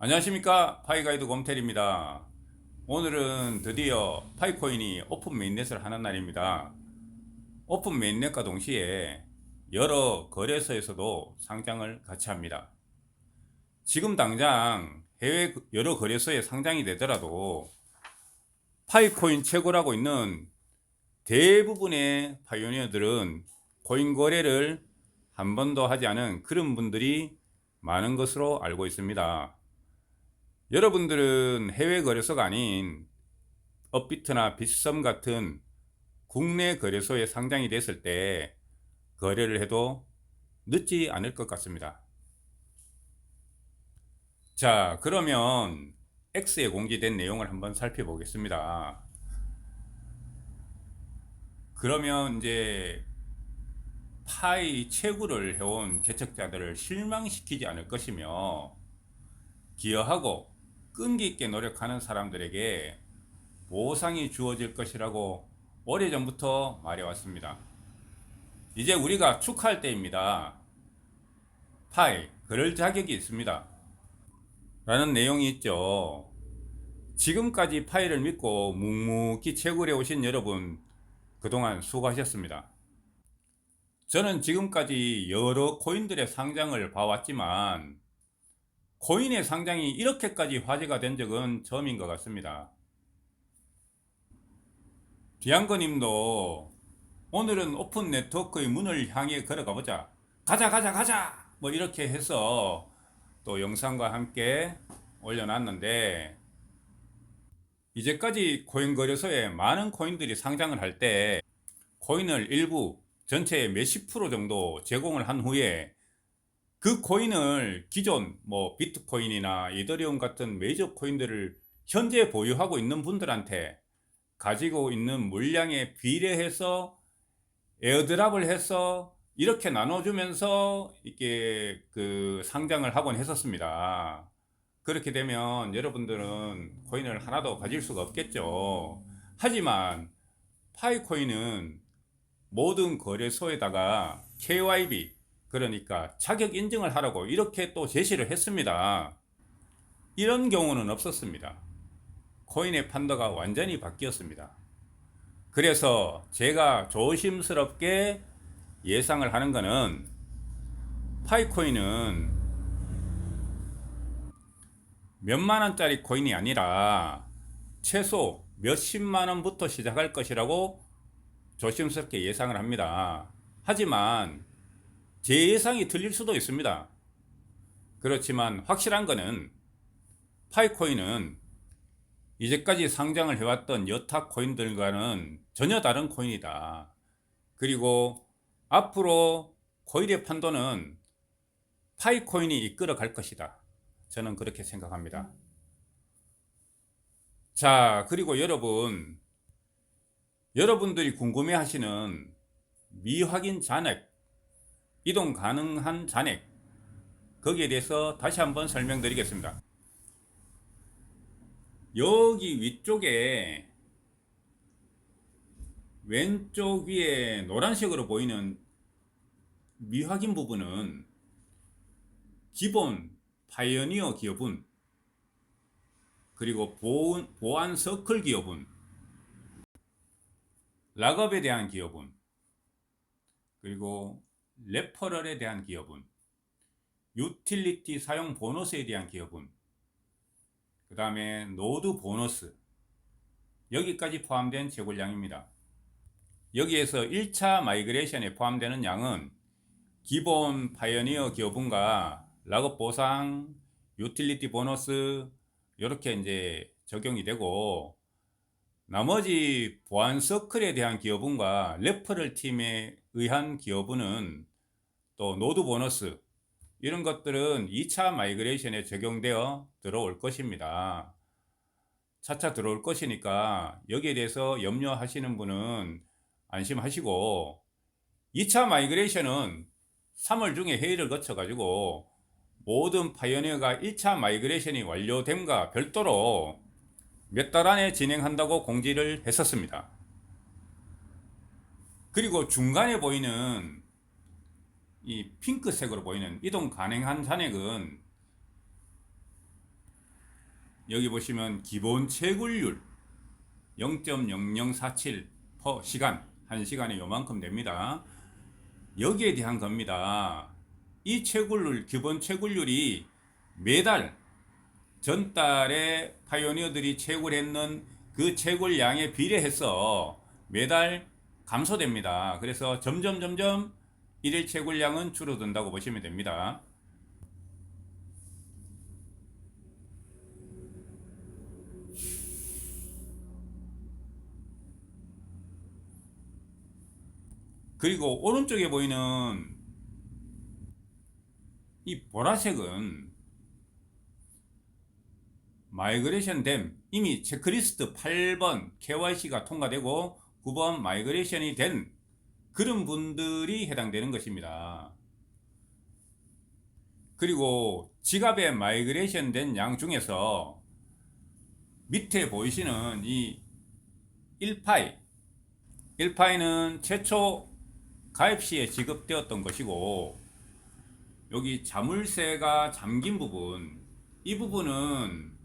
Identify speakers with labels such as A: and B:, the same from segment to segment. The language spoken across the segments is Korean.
A: 안녕하십니까, 파이가이드 곰텔입니다. 오늘은 드디어 파이코인이 오픈 메인넷을 하는 날입니다. 오픈 메인넷과 동시에 여러 거래소에서도 상장을 같이 합니다. 지금 당장 해외 여러 거래소에 상장이 되더라도 파이코인 최고라고 있는 대부분의 파이오니어들은 코인 거래를 한 번도 하지 않은 그런 분들이 많은 것으로 알고 있습니다. 여러분들은 해외 거래소가 아닌 업비트나 빗썸 같은 국내 거래소에 상장이 됐을 때 거래를 해도 늦지 않을 것 같습니다. 자, 그러면 X에 공지된 내용을 한번 살펴보겠습니다. 그러면 이제 파이 채굴을 해온 개척자들을 실망시키지 않을 것이며, 기여하고 끈기 있게 노력하는 사람들에게 보상이 주어질 것이라고 오래전부터 말해왔습니다. 이제 우리가 축하할 때입니다. 파이, 그럴 자격이 있습니다. 라는 내용이 있죠. 지금까지 파이를 믿고 묵묵히 채굴해 오신 여러분, 그동안 수고하셨습니다. 저는 지금까지 여러 코인들의 상장을 봐왔지만 코인의 상장이 이렇게까지 화제가 된 적은 처음인 것 같습니다. 디안거님도 오늘은 오픈 네트워크의 문을 향해 걸어가 보자. 가자, 가자, 가자! 뭐 이렇게 해서 또 영상과 함께 올려놨는데, 이제까지 코인 거래소에 많은 코인들이 상장을 할 때 코인을 일부 전체의 몇십 프로 정도 제공을 한 후에 그 코인을 기존 뭐 비트코인이나 이더리움 같은 메이저 코인들을 현재 보유하고 있는 분들한테 가지고 있는 물량에 비례해서 에어드랍을 해서 이렇게 나눠주면서 이게 그 상장을 하곤 했었습니다. 그렇게 되면 여러분들은 코인을 하나도 가질 수가 없겠죠. 하지만 파이코인은 모든 거래소에다가 KYB, 그러니까 자격 인증을 하라고 이렇게 또 제시를 했습니다. 이런 경우는 없었습니다. 코인의 판도가 완전히 바뀌었습니다. 그래서 제가 조심스럽게 예상을 하는 거는 파이코인은 몇만 원짜리 코인이 아니라 최소 몇십만 원부터 시작할 것이라고 조심스럽게 예상을 합니다. 하지만 제 예상이 틀릴 수도 있습니다. 그렇지만 확실한 거는 파이코인은 이제까지 상장을 해왔던 여타 코인들과는 전혀 다른 코인이다. 그리고 앞으로 코인의 판도는 파이코인이 이끌어 갈 것이다. 저는 그렇게 생각합니다. 자, 그리고 여러분들이 궁금해 하시는 미확인 잔액, 이동 가능한 잔액, 거기에 대해서 다시 한번 설명드리겠습니다. 여기 위쪽에 왼쪽 위에 노란색으로 보이는 미확인 부분은 기본 파이오니어 기업은, 그리고 보안 서클 기업은, 락업에 대한 기업은, 그리고 레퍼럴에 대한 기업은, 유틸리티 사용 보너스에 대한 기업은, 그 다음에 노드 보너스, 여기까지 포함된 채굴량입니다. 여기에서 1차 마이그레이션에 포함되는 양은 기본 파이오니어 기업은과 락업 보상, 유틸리티 보너스 이렇게 이제 적용이 되고, 나머지 보안 서클에 대한 기업은과 레퍼럴 팀에 의한 기업은 또 노드 보너스, 이런 것들은 2차 마이그레이션에 적용되어 들어올 것입니다. 차차 들어올 것이니까 여기에 대해서 염려하시는 분은 안심하시고, 2차 마이그레이션은 3월 중에 회의를 거쳐 가지고 모든 파이오니어가 1차 마이그레이션이 완료됨과 별도로 몇 달 안에 진행한다고 공지를 했었습니다. 그리고 중간에 보이는 이 핑크색으로 보이는 이동 가능한 잔액은 여기 보시면 기본 채굴률 0.0047 per 시간, 1시간에 요만큼 됩니다. 여기에 대한 겁니다. 이 채굴률, 기본 채굴률이 매달 전달에 파이오니어들이 채굴했는 그 채굴량에 비례해서 매달 감소됩니다. 그래서 점점 일일 채굴량은 줄어든다고 보시면 됩니다. 그리고 오른쪽에 보이는 이 보라색은 마이그레이션 된, 이미 체크리스트 8번 KYC가 통과되고 9번 마이그레이션이 된 그런 분들이 해당되는 것입니다. 그리고 지갑에 마이그레이션 된 양 중에서 밑에 보이시는 이 1파이는 최초 가입 시에 지급되었던 것이고, 여기 자물쇠가 잠긴 부분, 이 부분은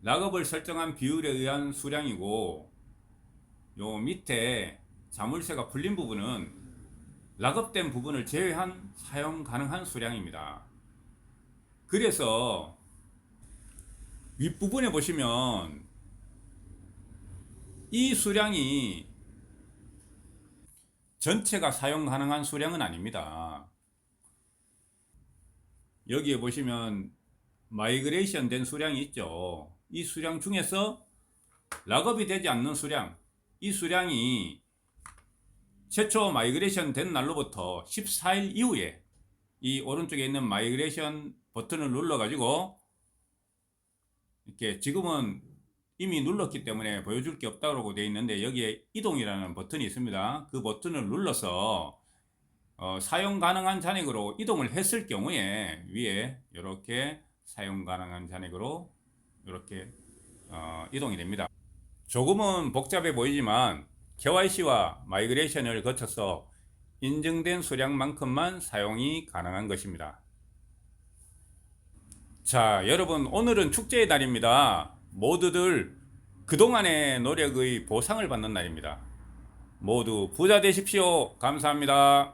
A: 락업을 설정한 비율에 의한 수량이고, 요 밑에 자물쇠가 풀린 부분은 락업된 부분을 제외한 사용 가능한 수량입니다. 그래서 윗부분에 보시면 이 수량이 전체가 사용 가능한 수량은 아닙니다. 여기에 보시면 마이그레이션 된 수량이 있죠. 이 수량 중에서 락업이 되지 않는 수량, 이 수량이 최초 마이그레이션 된 날로부터 14일 이후에 이 오른쪽에 있는 마이그레이션 버튼을 눌러 가지고, 이렇게 지금은 이미 눌렀기 때문에 보여줄 게 없다고 되어 있는데, 여기에 이동이라는 버튼이 있습니다. 그 버튼을 눌러서 사용 가능한 잔액으로 이동을 했을 경우에 위에 이렇게 사용 가능한 잔액으로 이렇게 이동이 됩니다. 조금은 복잡해 보이지만 KYC와 마이그레이션을 거쳐서 인증된 수량만큼만 사용이 가능한 것입니다. 자, 여러분, 오늘은 축제의 날입니다. 모두들 그동안의 노력의 보상을 받는 날입니다. 모두 부자 되십시오. 감사합니다.